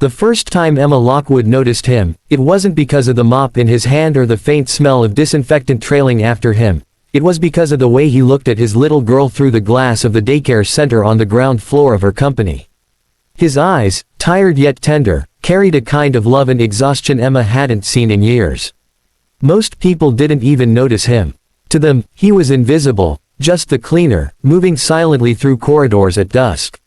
The first time Emma Lockwood noticed him, it wasn't because of the mop in his hand or the faint smell of disinfectant trailing after him. It was because of the way he looked at his little girl through the glass of the daycare center on the ground floor of her company. His eyes, tired yet tender, carried a kind of love and exhaustion Emma hadn't seen in years. Most people didn't even notice him. To them, he was invisible, just the cleaner, moving silently through corridors at dusk.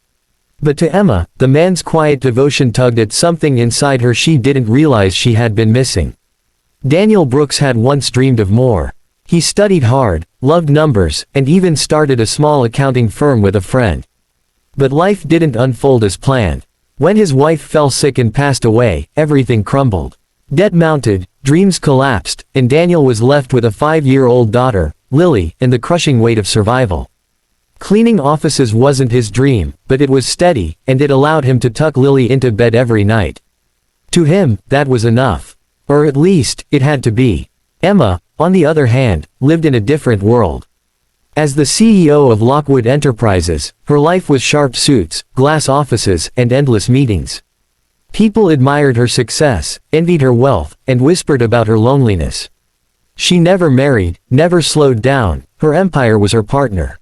But to Emma, the man's quiet devotion tugged at something inside her she didn't realize she had been missing. Daniel Brooks had once dreamed of more. He studied hard, loved numbers, and even started a small accounting firm with a friend. But life didn't unfold as planned. When his wife fell sick and passed away, everything crumbled. Debt mounted, dreams collapsed, and Daniel was left with a 5-year-old daughter, Lily, and the crushing weight of survival. Cleaning offices wasn't his dream, but it was steady, and it allowed him to tuck Lily into bed every night. To him, that was enough. Or at least, it had to be. Emma, on the other hand, lived in a different world. As the CEO of Lockwood Enterprises, her life was sharp suits, glass offices, and endless meetings. People admired her success, envied her wealth, and whispered about her loneliness. She never married, never slowed down, her empire was her partner.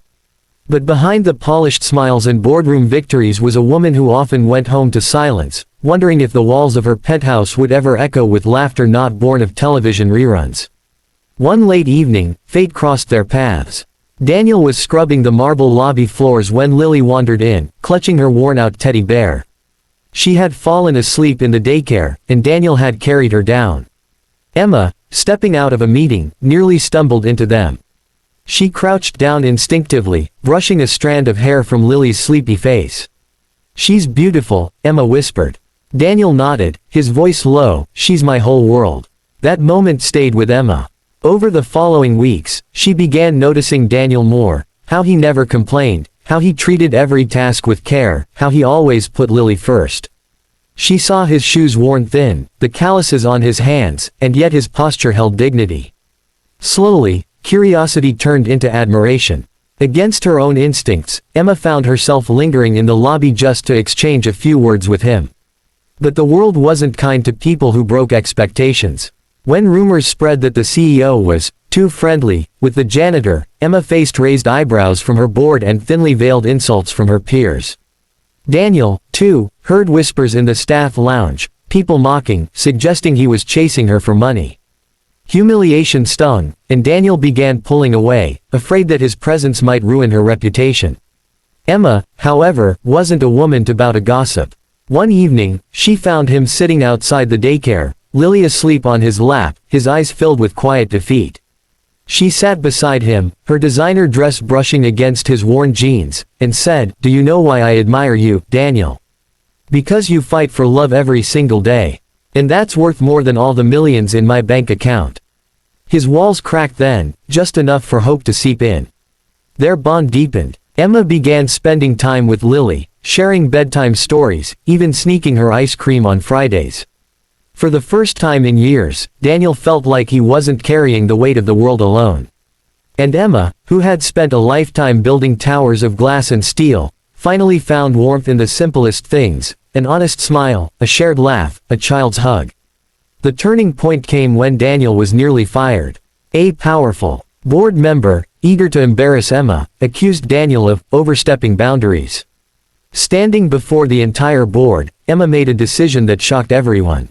But behind the polished smiles and boardroom victories was a woman who often went home to silence, wondering if the walls of her penthouse would ever echo with laughter not born of television reruns. One late evening, fate crossed their paths. Daniel was scrubbing the marble lobby floors when Lily wandered in, clutching her worn-out teddy bear. She had fallen asleep in the daycare, and Daniel had carried her down. Emma, stepping out of a meeting, nearly stumbled into them. She crouched down instinctively, brushing a strand of hair from Lily's sleepy face. "She's beautiful," Emma whispered. Daniel nodded, his voice low, "She's my whole world." That moment stayed with Emma. Over the following weeks, she began noticing Daniel more, how he never complained, how he treated every task with care, how he always put Lily first. She saw his shoes worn thin, the calluses on his hands, and yet his posture held dignity. Slowly, curiosity turned into admiration. Against her own instincts, Emma found herself lingering in the lobby just to exchange a few words with him. But the world wasn't kind to people who broke expectations. When rumors spread that the CEO was too friendly with the janitor, Emma faced raised eyebrows from her board and thinly veiled insults from her peers. Daniel, too, heard whispers in the staff lounge, people mocking, suggesting he was chasing her for money. Humiliation stung, and Daniel began pulling away, afraid that his presence might ruin her reputation. Emma, however, wasn't a woman to bow to gossip. One evening, she found him sitting outside the daycare, Lily asleep on his lap, his eyes filled with quiet defeat. She sat beside him, her designer dress brushing against his worn jeans, and said, "Do you know why I admire you, Daniel? Because you fight for love every single day. And that's worth more than all the millions in my bank account." His walls cracked then, just enough for hope to seep in. Their bond deepened. Emma began spending time with Lily, sharing bedtime stories, even sneaking her ice cream on Fridays. For the first time in years, Daniel felt like he wasn't carrying the weight of the world alone. And Emma, who had spent a lifetime building towers of glass and steel, finally found warmth in the simplest things, an honest smile, a shared laugh, a child's hug. The turning point came when Daniel was nearly fired. A powerful board member, eager to embarrass Emma, accused Daniel of overstepping boundaries. Standing before the entire board, Emma made a decision that shocked everyone.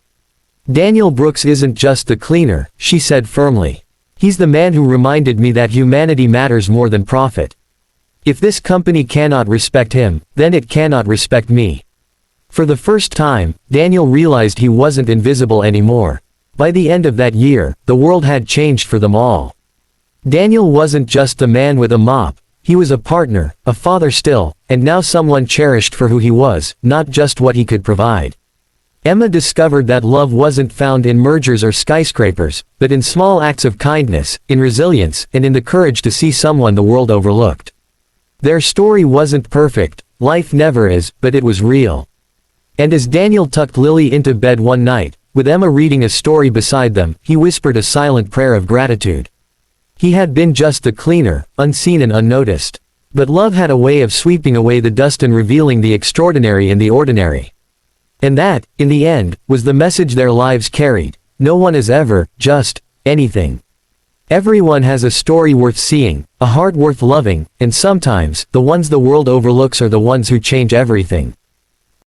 "Daniel Brooks isn't just the cleaner," she said firmly. "He's the man who reminded me that humanity matters more than profit. If this company cannot respect him, then it cannot respect me." For the first time, Daniel realized he wasn't invisible anymore. By the end of that year, the world had changed for them all. Daniel wasn't just the man with a mop, he was a partner, a father still, and now someone cherished for who he was, not just what he could provide. Emma discovered that love wasn't found in mergers or skyscrapers, but in small acts of kindness, in resilience, and in the courage to see someone the world overlooked. Their story wasn't perfect, life never is, but it was real. And as Daniel tucked Lily into bed one night, with Emma reading a story beside them, he whispered a silent prayer of gratitude. He had been just the cleaner, unseen and unnoticed. But love had a way of sweeping away the dust and revealing the extraordinary in the ordinary. And that, in the end, was the message their lives carried. No one is ever, just, anything. Everyone has a story worth seeing, a heart worth loving, and sometimes, the ones the world overlooks are the ones who change everything.